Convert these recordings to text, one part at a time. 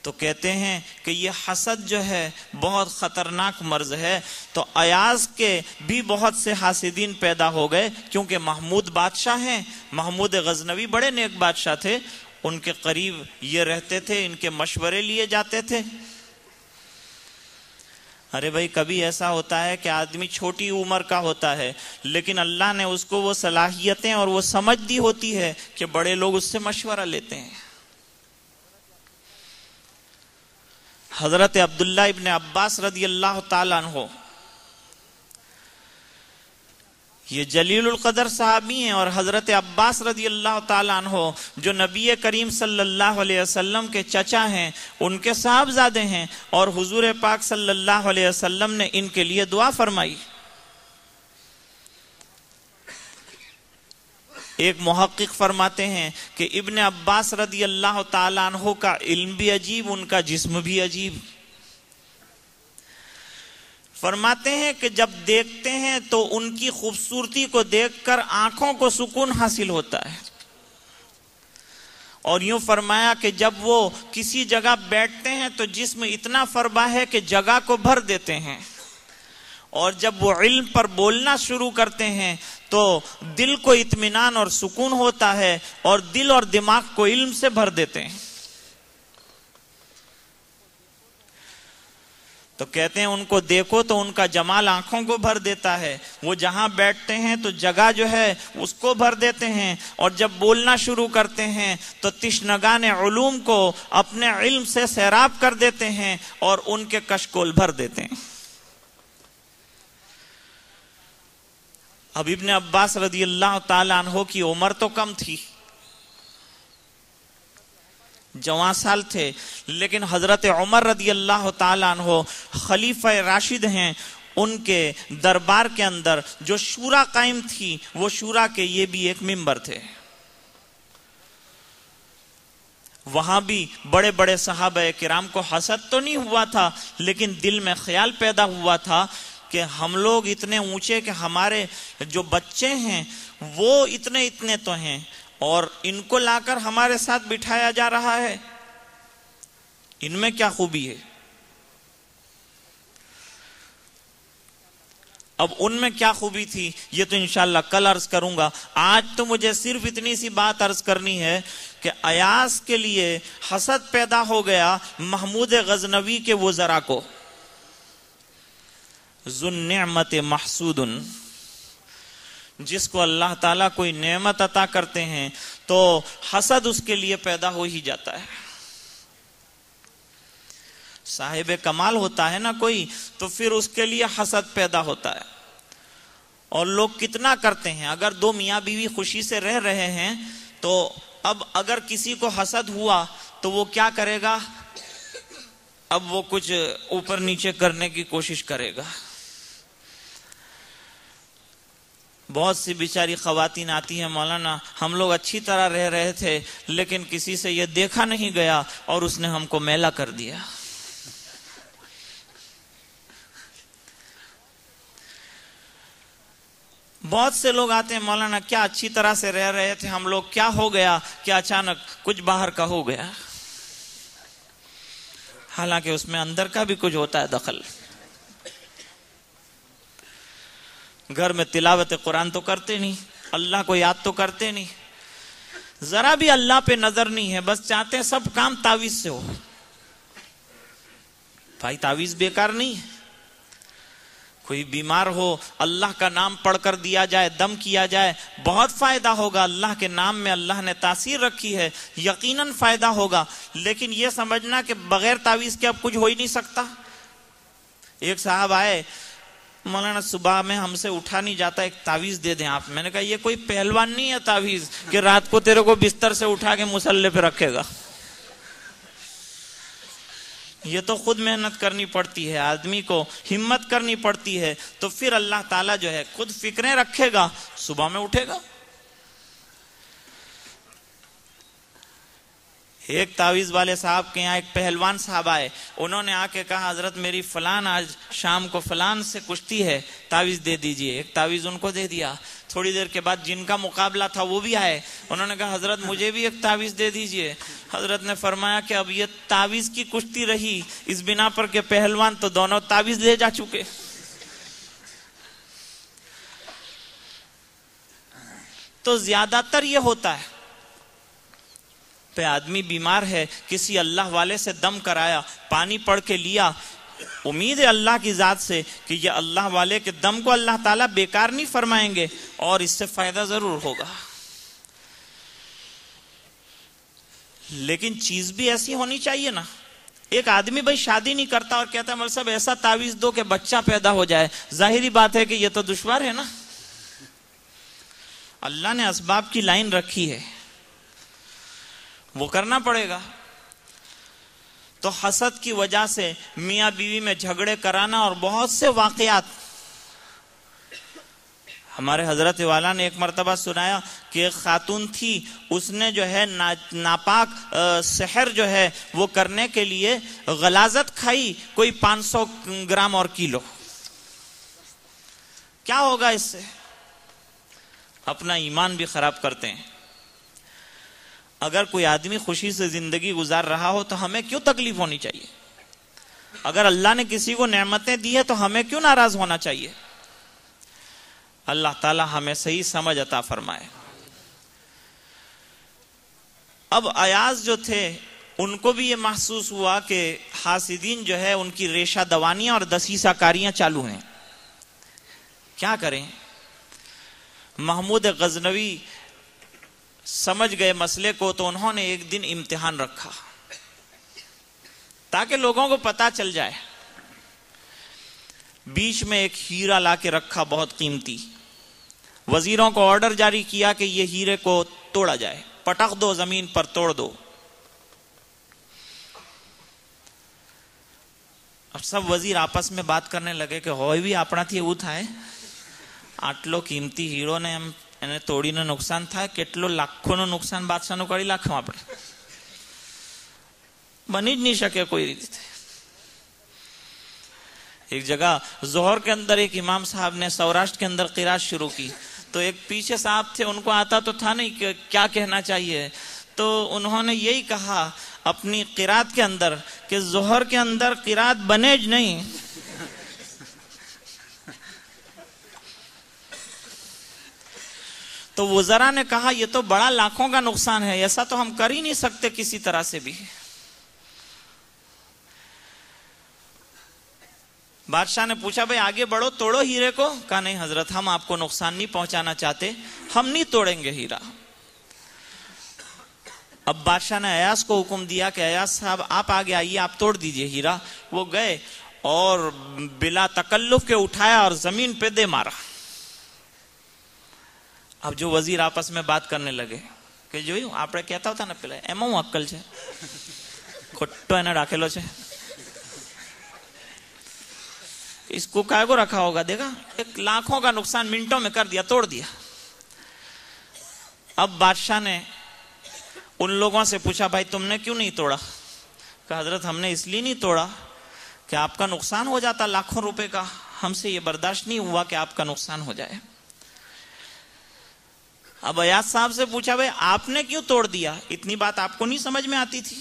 تو کہتے ہیں کہ یہ حسد جو ہے بہت خطرناک مرض ہے. تو ایاز کے بھی بہت سے حاسدین پیدا ہو گئے کیونکہ محمود بادشاہ ہیں. محمود غزنوی بڑے نیک بادشاہ تھے, ان کے قریب یہ رہتے تھے, ان کے مشورے لیے جاتے تھے. ارے بھائی کبھی ایسا ہوتا ہے کہ آدمی چھوٹی عمر کا ہوتا ہے لیکن اللہ نے اس کو وہ صلاحیتیں اور وہ سمجھ دی ہوتی ہے کہ بڑے لوگ اس سے مشورہ لیتے ہیں. حضرت عبداللہ ابن عباس رضی اللہ تعالیٰ عنہ یہ جلیل القدر صحابی ہیں, اور حضرت عباس رضی اللہ تعالیٰ عنہ جو نبی کریم صلی اللہ علیہ وسلم کے چچا ہیں, ان کے صاحبزادے ہیں, اور حضور پاک صلی اللہ علیہ وسلم نے ان کے لیے دعا فرمائی. ایک محقق فرماتے ہیں کہ ابن عباس رضی اللہ تعالیٰ عنہ کا علم بھی عجیب, ان کا جسم بھی عجیب. فرماتے ہیں کہ جب دیکھتے ہیں تو ان کی خوبصورتی کو دیکھ کر آنکھوں کو سکون حاصل ہوتا ہے. اور یوں فرمایا کہ جب وہ کسی جگہ بیٹھتے ہیں تو جسم اتنا فربا ہے کہ جگہ کو بھر دیتے ہیں, اور جب وہ علم پر بولنا شروع کرتے ہیں تو دل کو اطمینان اور سکون ہوتا ہے, اور دل اور دماغ کو علم سے بھر دیتے ہیں. تو کہتے ہیں ان کو دیکھو تو ان کا جمال آنکھوں کو بھر دیتا ہے, وہ جہاں بیٹھتے ہیں تو جگہ جو ہے اس کو بھر دیتے ہیں, اور جب بولنا شروع کرتے ہیں تو تشنگان علوم کو اپنے علم سے سیراب کر دیتے ہیں اور ان کے کشکول بھر دیتے ہیں. اب ابن عباس رضی اللہ تعالیٰ عنہ کی عمر تو کم تھی, جوان سال تھے, لیکن حضرت عمر رضی اللہ تعالیٰ عنہ خلیفہ راشد ہیں, ان کے دربار کے اندر جو شورا قائم تھی وہ شورا کے یہ بھی ایک ممبر تھے. وہاں بھی بڑے بڑے صحابہ کرام کو حسد تو نہیں ہوا تھا, لیکن دل میں خیال پیدا ہوا تھا کہ ہم لوگ اتنے اونچے کہ ہمارے جو بچے ہیں وہ اتنے اتنے تو ہیں, اور ان کو لا کر ہمارے ساتھ بٹھایا جا رہا ہے, ان میں کیا خوبی ہے. اب ان میں کیا خوبی تھی یہ تو انشاءاللہ کل عرض کروں گا. آج تو مجھے صرف اتنی سی بات عرض کرنی ہے کہ ایاز کے لیے حسد پیدا ہو گیا محمود غزنوی کے وزراء کو. ذو النعمت محسود, جس کو اللہ تعالیٰ کوئی نعمت عطا کرتے ہیں تو حسد اس کے لیے پیدا ہو ہی جاتا ہے. صاحب کمال ہوتا ہے نا کوئی, تو پھر اس کے لیے حسد پیدا ہوتا ہے. اور لوگ کتنا کرتے ہیں, اگر دو میاں بیوی خوشی سے رہ رہے ہیں تو اب اگر کسی کو حسد ہوا تو وہ کیا کرے گا, اب وہ کچھ اوپر نیچے کرنے کی کوشش کرے گا. بہت سی بیچاری خواتین آتی ہیں, مولانا ہم لوگ اچھی طرح رہ رہے تھے لیکن کسی سے یہ دیکھا نہیں گیا اور اس نے ہم کو میلا کر دیا. بہت سے لوگ آتے ہیں, مولانا کیا اچھی طرح سے رہ رہے تھے ہم لوگ, کیا ہو گیا کہ اچانک کچھ باہر کا ہو گیا. حالانکہ اس میں اندر کا بھی کچھ ہوتا ہے دخل. گھر میں تلاوت قرآن تو کرتے نہیں, اللہ کو یاد تو کرتے نہیں, ذرا بھی اللہ پہ نظر نہیں ہے, بس چاہتے ہیں سب کام تعویذ سے ہو. بھائی تعویذ بیکار نہیں ہے. کوئی بیمار ہو اللہ کا نام پڑھ کر دیا جائے, دم کیا جائے, بہت فائدہ ہوگا. اللہ کے نام میں اللہ نے تاثیر رکھی ہے, یقیناً فائدہ ہوگا. لیکن یہ سمجھنا کہ بغیر تعویذ کے اب کچھ ہو ہی نہیں سکتا. ایک صاحب آئے, مولانا صبح میں ہم سے اٹھا نہیں جاتا, ایک تعویذ دے دیں آپ. میں نے کہا یہ کوئی پہلوان نہیں ہے تعویذ کہ رات کو تیرے کو بستر سے اٹھا کے مصلے پہ رکھے گا. یہ تو خود محنت کرنی پڑتی ہے, آدمی کو ہمت کرنی پڑتی ہے, تو پھر اللہ تعالیٰ جو ہے خود فکریں رکھے گا, صبح میں اٹھے گا. ایک تعویذ والے صاحب کے یہاں ایک پہلوان صاحب آئے, انہوں نے آ کے کہا حضرت میری فلان آج شام کو فلان سے کشتی ہے, تعویذ دے دیجئے. ایک تعویذ ان کو دے دیا. تھوڑی دیر کے بعد جن کا مقابلہ تھا وہ بھی آئے, انہوں نے کہا حضرت مجھے بھی ایک تعویذ دے دیجئے. حضرت نے فرمایا کہ اب یہ تعویذ کی کشتی رہی اس بنا پر کہ پہلوان تو دونوں تعویذ لے جا چکے. تو زیادہ تر یہ ہوتا ہے پہ آدمی بیمار ہے، کسی اللہ والے سے دم کرایا، پانی پڑھ کے لیا، امید ہے اللہ کی ذات سے کہ یہ اللہ والے کے دم کو اللہ تعالیٰ بیکار نہیں فرمائیں گے اور اس سے فائدہ ضرور ہوگا. لیکن چیز بھی ایسی ہونی چاہیے نا. ایک آدمی بھائی شادی نہیں کرتا اور کہتا ہے مول صاحب ایسا تعویذ دو کہ بچہ پیدا ہو جائے. ظاہری بات ہے کہ یہ تو دشوار ہے نا. اللہ نے اسباب کی لائن رکھی ہے، وہ کرنا پڑے گا. تو حسد کی وجہ سے میاں بیوی میں جھگڑے کرانا اور بہت سے واقعات. ہمارے حضرت والا نے ایک مرتبہ سنایا کہ ایک خاتون تھی، اس نے جو ہے ناپاک سحر جو ہے وہ کرنے کے لیے غلاظت کھائی کوئی 500 گرام اور کلو. کیا ہوگا اس سے؟ اپنا ایمان بھی خراب کرتے ہیں. اگر کوئی آدمی خوشی سے زندگی گزار رہا ہو تو ہمیں کیوں تکلیف ہونی چاہیے؟ اگر اللہ نے کسی کو نعمتیں دی ہے تو ہمیں کیوں ناراض ہونا چاہیے؟ اللہ تعالی ہمیں صحیح سمجھ عطا فرمائے. اب ایاز جو تھے ان کو بھی یہ محسوس ہوا کہ حاسدین جو ہے ان کی ریشہ دوانیاں اور دسیسہ کاریاں چالو ہیں. کیا کریں؟ محمود غزنوی سمجھ گئے مسئلے کو تو انہوں نے ایک دن امتحان رکھا تاکہ لوگوں کو پتا چل جائے. بیچ میں ایک ہیرا لا کے رکھا بہت قیمتی. وزیروں کو آرڈر جاری کیا کہ یہ ہیرے کو توڑا جائے، پٹک دو، زمین پر توڑ دو. اب سب وزیر آپس میں بات کرنے لگے کہ ہوئی بھی આપણા થી એવું થાય, આટલો કીમતી હીરો ને એમ એને તોડીને નુકસાન થાય, કેટલો લાખોનું નુકસાન બાદશાહનું કરી નાખવું આપણે, બની જ નહીં શકે કોઈ રીતે. ایک جگہ ظہر کے اندر ایک امام صاحب نے سوراشٹر کے اندر قرات شروع کی تو ایک پیچھے صاحب تھے، ان کو آتا تو تھا نہیں کہ کیا کہنا چاہیے، تو انہوں نے یہی کہا اپنی قرات کے اندر کہ ظہر کے اندر قرات بنے ج نہیں. تو وزراء نے کہا یہ تو بڑا لاکھوں کا نقصان ہے، ایسا تو ہم کر ہی نہیں سکتے کسی طرح سے بھی. بادشاہ نے پوچھا بھئی آگے بڑھو، توڑو ہیرے کو. کہا نہیں حضرت، ہم آپ کو نقصان نہیں پہنچانا چاہتے، ہم نہیں توڑیں گے ہیرا. اب بادشاہ نے ایاز کو حکم دیا کہ ایاز صاحب آپ آگے آئیے، آپ توڑ دیجئے ہیرا. وہ گئے اور بلا تکلف کے اٹھایا اور زمین پہ دے مارا. اب جو وزیر آپس میں بات کرنے لگے کہ جو આપણે કહેતા હતા ને પેલા એમાં હું અક્કલ છે, ખોટો એને રાખેલો છે, اس کو کائے کو رکھا ہوگا، دیکھا ایک لاکھوں کا نقصان منٹوں میں کر دیا، توڑ دیا. اب بادشاہ نے ان لوگوں سے پوچھا بھائی تم نے کیوں نہیں توڑا؟ کہ حضرت ہم نے اس لیے نہیں توڑا کہ آپ کا نقصان ہو جاتا لاکھوں روپے کا، ہم سے یہ برداشت نہیں ہوا کہ آپ کا نقصان ہو جائے. اب ایاز صاحب سے پوچھا بھائی آپ نے کیوں توڑ دیا؟ اتنی بات آپ کو نہیں سمجھ میں آتی تھی؟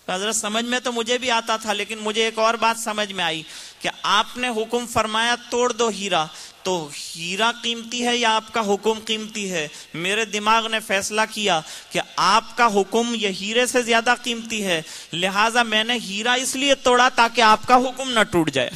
حضرت سمجھ میں تو مجھے بھی آتا تھا، لیکن مجھے ایک اور بات سمجھ میں آئی کہ آپ نے حکم فرمایا توڑ دو ہیرا، تو ہیرا قیمتی ہے یا آپ کا حکم قیمتی ہے؟ میرے دماغ نے فیصلہ کیا کہ آپ کا حکم یہ ہیرے سے زیادہ قیمتی ہے، لہٰذا میں نے ہیرا اس لیے توڑا تاکہ آپ کا حکم نہ ٹوٹ جائے.